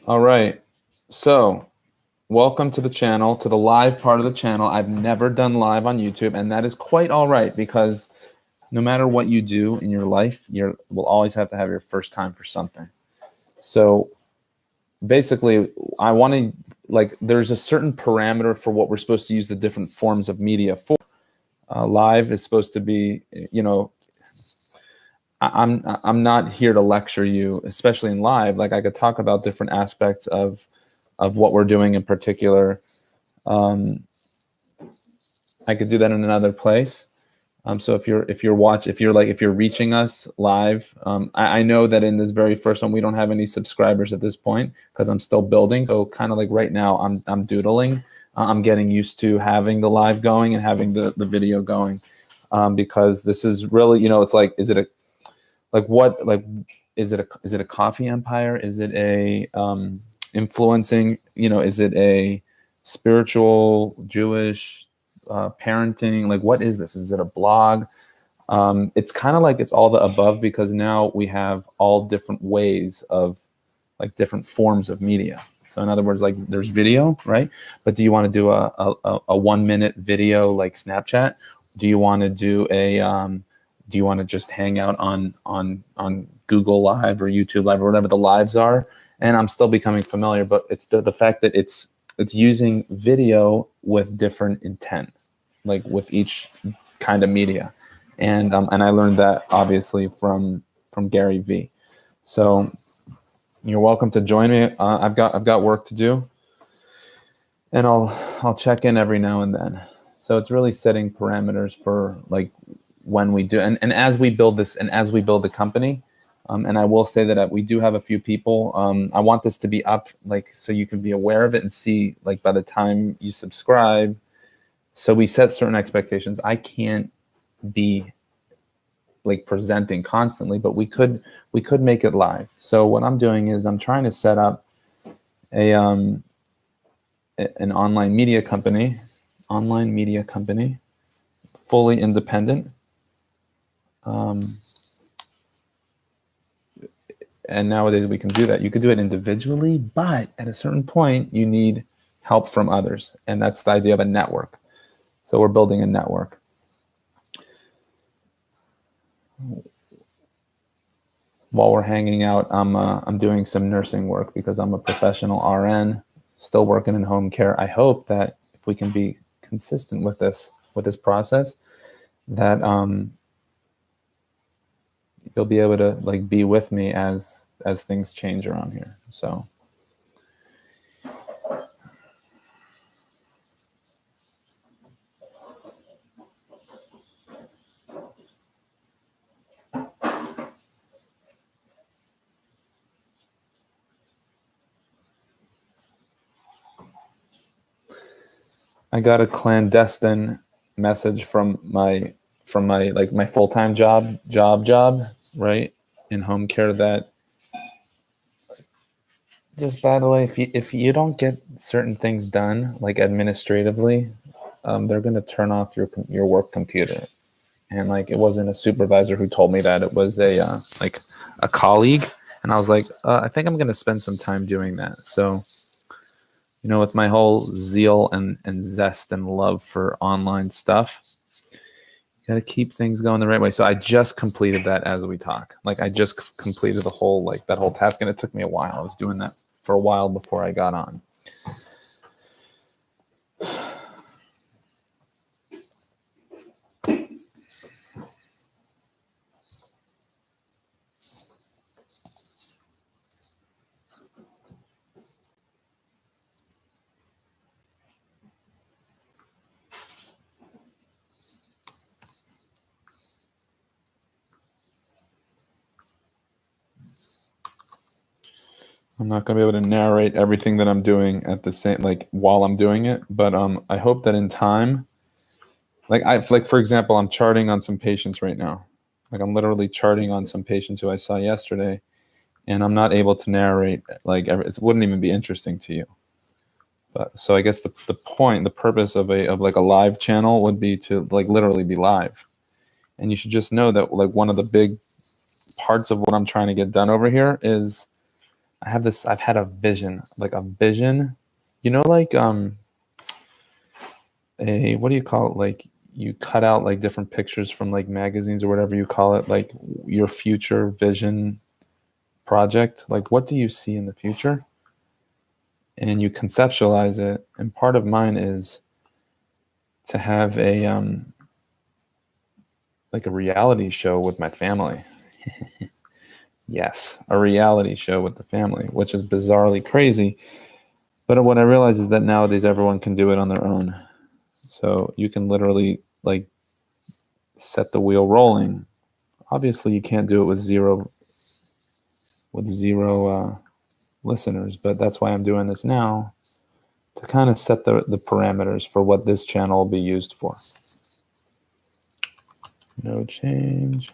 All right. So, welcome to the channel, to the live part of the channel. I've never done live on YouTube, and that is quite all right because no matter what you do in your life, you will always have to have your first time for something. So, basically, I want to there's a certain parameter for what we're supposed to use the different forms of media for. Live is supposed to be, I'm not here to lecture you, especially in live. Like I could talk about different aspects of what we're doing in particular. Um, I could do that in another place. So if you're reaching us live, I know that in this very first one we don't have any subscribers at this point because I'm still building. So kind of like right now I'm doodling. I'm getting used to having the live going and having the video going, because this is really, it's like, is it a like what like is it a coffee empire? Is it a influencing? Is it a spiritual Jewish parenting? Like, what is this? Is it a blog? It's kind of like it's all the above because now we have all different ways of like different forms of media. So in other words, like there's video, right? But do you want to do a 1 minute video like Snapchat? Do you want to do do you want to just hang out on Google Live or YouTube Live or whatever the lives are? And I'm still becoming familiar, but it's the fact that it's using video with different intent, like with each kind of media. And I learned that obviously from Gary V. So you're welcome to join me. I've got work to do, and I'll check in every now and then. So it's really setting parameters for like when we do, and as we build this, and as we build the company. And I will say that we do have a few people. I want this to be up, like, so you can be aware of it and see, like, by the time you subscribe. So we set certain expectations. I can't be like presenting constantly, but we could make it live. So what I'm doing is I'm trying to set up an online media company, fully independent. And nowadays we can do that. You could do it individually, but at a certain point you need help from others. And that's the idea of a network. So we're building a network. While we're hanging out, I'm doing some nursing work because I'm a professional RN, still working in home care. I hope that if we can be consistent with this process, that you'll be able to like be with me as things change around here. So I got a clandestine message from my like my full-time job, right, in home care, that just, by the way, if you don't get certain things done like administratively, they're going to turn off your work computer. And like, it wasn't a supervisor who told me that, it was a like a colleague. And I was like, I think I'm going to spend some time doing that. So with my whole zeal and zest and love for online stuff, you got to keep things going the right way. So I just completed that as we talk. Like I just completed that whole task, and it took me a while. I was doing that for a while before I got on. I'm not going to be able to narrate everything that I'm doing at the same, like while I'm doing it, but I hope that in time, like for example, I'm charting on some patients right now. Like I'm literally charting on some patients who I saw yesterday, and I'm not able to narrate, like it wouldn't even be interesting to you. But so I guess the purpose of like a live channel would be to like literally be live. And you should just know that like one of the big parts of what I'm trying to get done over here is I've had a vision, like a vision, you know, like what do you call it? Like you cut out like different pictures from like magazines or whatever you call it, like your future vision project. Like what do you see in the future? And you conceptualize it. And part of mine is to have a like a reality show with my family. Yes, a reality show with the family, which is bizarrely crazy. But what I realize is that nowadays everyone can do it on their own. So you can literally like set the wheel rolling. Obviously, you can't do it with zero listeners, but that's why I'm doing this now, to kind of set the parameters for what this channel will be used for. No change.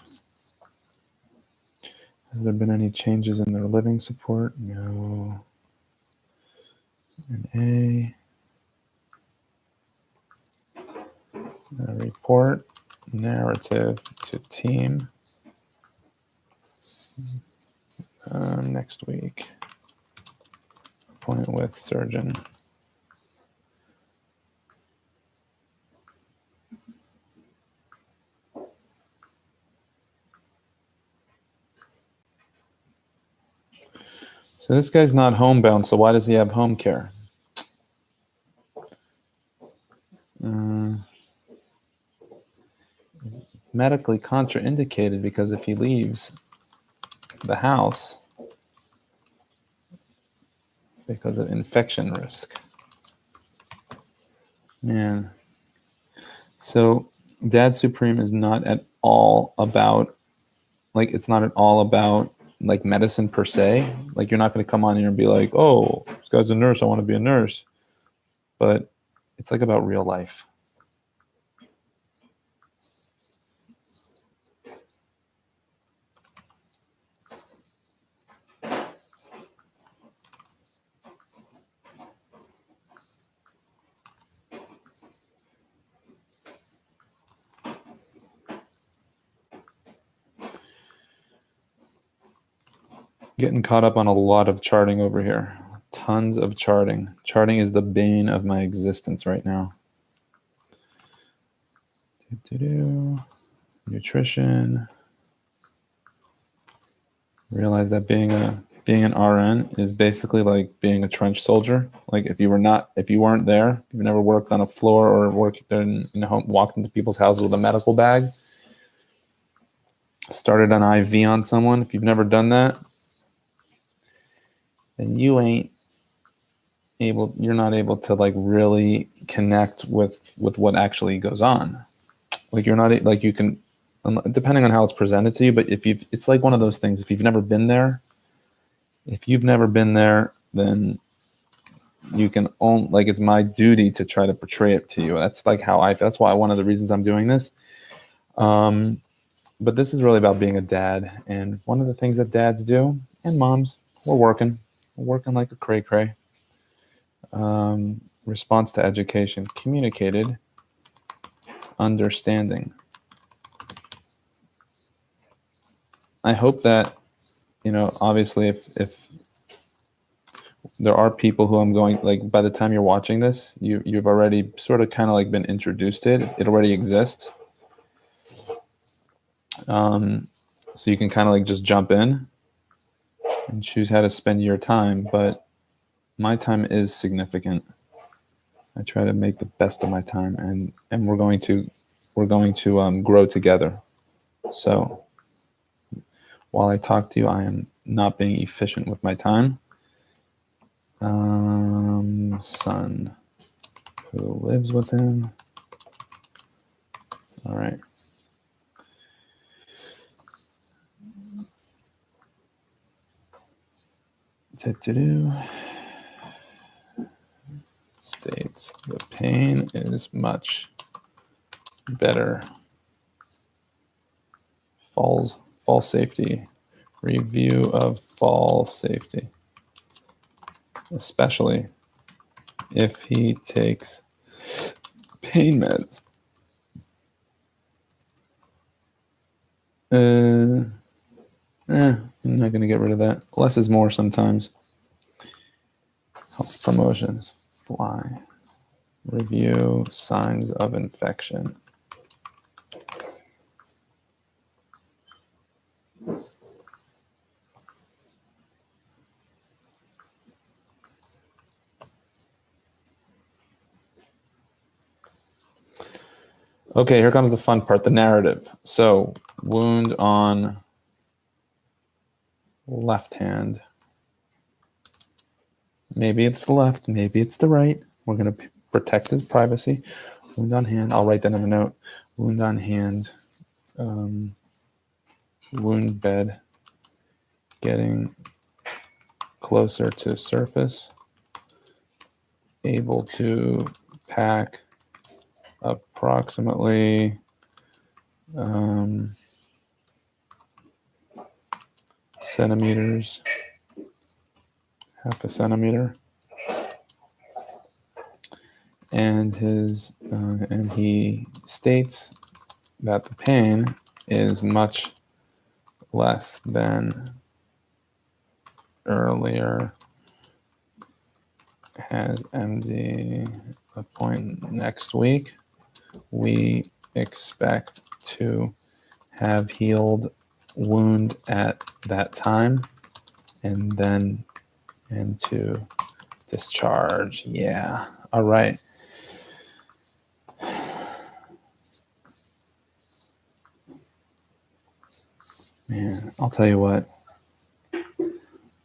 Has there been any changes in their living support? No. An A report narrative to team next week. Appointment with surgeon. So this guy's not homebound, so why does he have home care? Medically contraindicated, because if he leaves the house because of infection risk. Man. So Dad Supreme is not at all about, like, it's not at all about like medicine per se. Like you're not going to come on here and be like, oh, this guy's a nurse, I want to be a nurse. But it's like about real life. Getting caught up on a lot of charting over here. Tons of charting. Charting is the bane of my existence right now. Nutrition. Realize that being an RN is basically like being a trench soldier. Like if you weren't there, you've never worked on a floor or worked in home, walked into people's houses with a medical bag, started an IV on someone. If you've never done that, then you're not able to like really connect with what actually goes on. Like you're not like you can, depending on how it's presented to you. But it's like one of those things. If you've never been there, then you can own, like, it's my duty to try to portray it to you. That's like how I feel. That's why one of the reasons I'm doing this. But this is really about being a dad. And one of the things that dads do, and moms, we're working like a cray-cray. Response to education, communicated, understanding. I hope that, obviously if there are people who I'm going, like, by the time you're watching this, you've already sort of kind of like been introduced to it. It already exists. So you can kind of like just jump in and choose how to spend your time. But my time is significant. I try to make the best of my time, and we're going to grow together. So while I talk to you, I am not being efficient with my time. Son who lives with him. All right. States the pain is much better. Fall safety. Review of fall safety. Especially if he takes pain meds. I'm not going to get rid of that. Less is more sometimes. Health promotions. Fly. Review signs of infection. Okay, here comes the fun part, the narrative. So, wound on left hand. Maybe it's the left, maybe it's the right. We're going to protect his privacy. Wound on hand. I'll write that in a note. Wound on hand. Wound bed. Getting closer to surface. Able to pack approximately centimeters, half a centimeter, and he states that the pain is much less than earlier. Has MD appointment next week. We expect to have healed wound at that time and then into discharge. Yeah. All right. Man, I'll tell you what.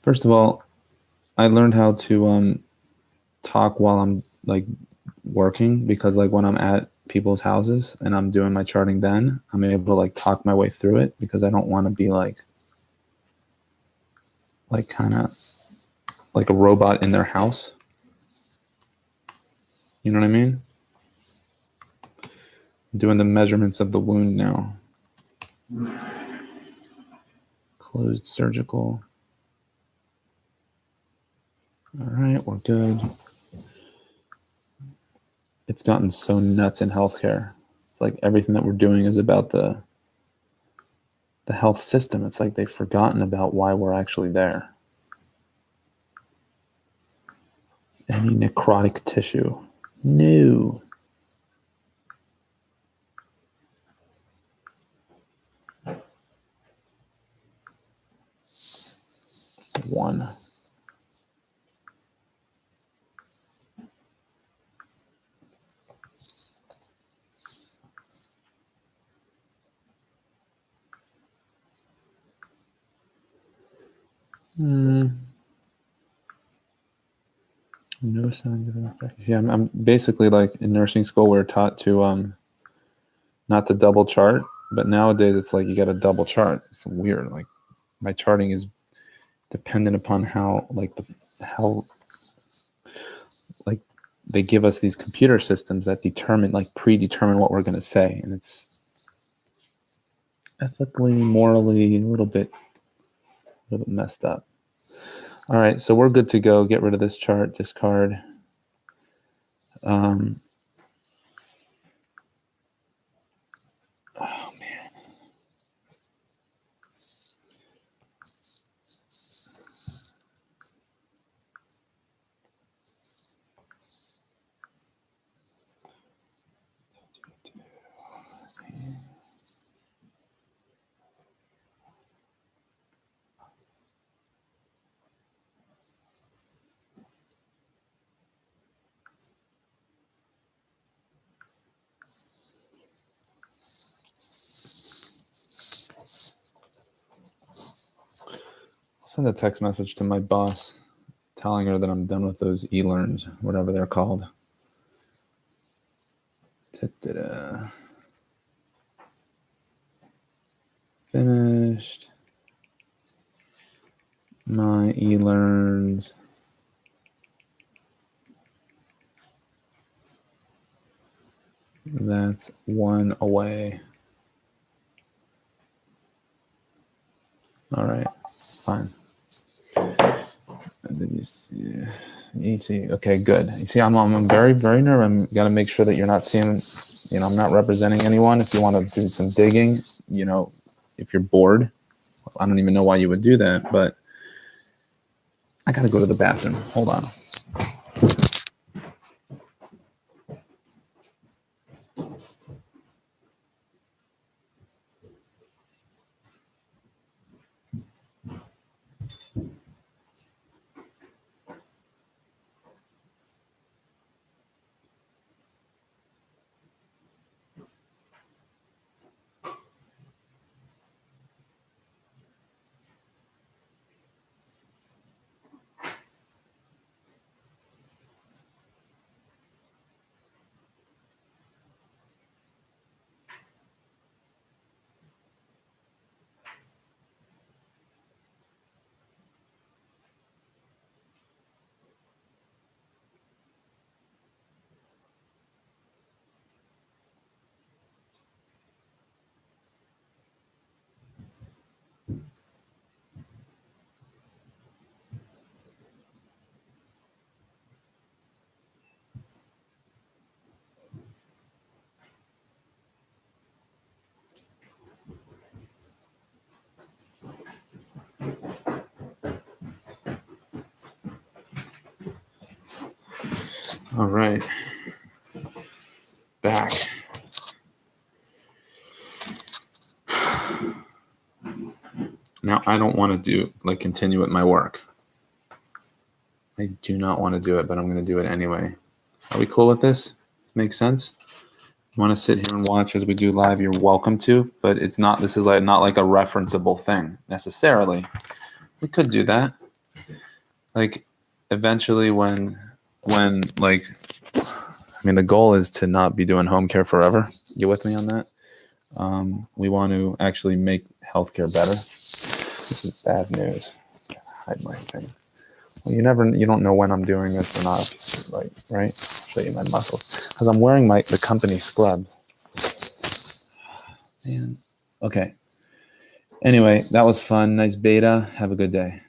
First of all, I learned how to talk while I'm like working, because like when I'm at people's houses and I'm doing my charting, then I'm able to like talk my way through it, because I don't want to be like kind of like a robot in their house. You know what I mean? I'm doing the measurements of the wound now. Closed surgical. All right, we're good. It's gotten so nuts in healthcare. It's like everything that we're doing is about the health system. It's like they've forgotten about why we're actually there. Any necrotic tissue? No. One. No signs of infection. Yeah, I'm basically like in nursing school, we're taught to not to double chart, but nowadays it's like you got to double chart. It's weird. Like my charting is dependent upon how like they give us these computer systems that predetermine what we're going to say, and it's ethically, morally a little bit messed up. All right, so we're good to go. Get rid of this chart, discard. Oh man. Send a text message to my boss telling her that I'm done with those e-learns, whatever they're called. Da-da-da. Finished my e-learns. That's one away. All right, fine. Did you see? Easy. Okay, good. You see, I'm very, very nervous. I'm got to make sure that you're not seeing, I'm not representing anyone. If you want to do some digging, if you're bored, I don't even know why you would do that, but I got to go to the bathroom. Hold on. All right. Back. Now, I don't want to continue with my work. I do not want to do it, but I'm going to do it anyway. Are we cool with this? Makes sense? You want to sit here and watch as we do live, you're welcome to, but this is not like a referenceable thing necessarily. We could do that. Like eventually when the goal is to not be doing home care forever. You with me on that? We want to actually make healthcare better. This is bad news. Hide my thing. Well, you don't know when I'm doing this or not. Like, right? I'll show you my muscles. Because I'm wearing the company scrubs. Man. Okay. Anyway, that was fun. Nice beta. Have a good day.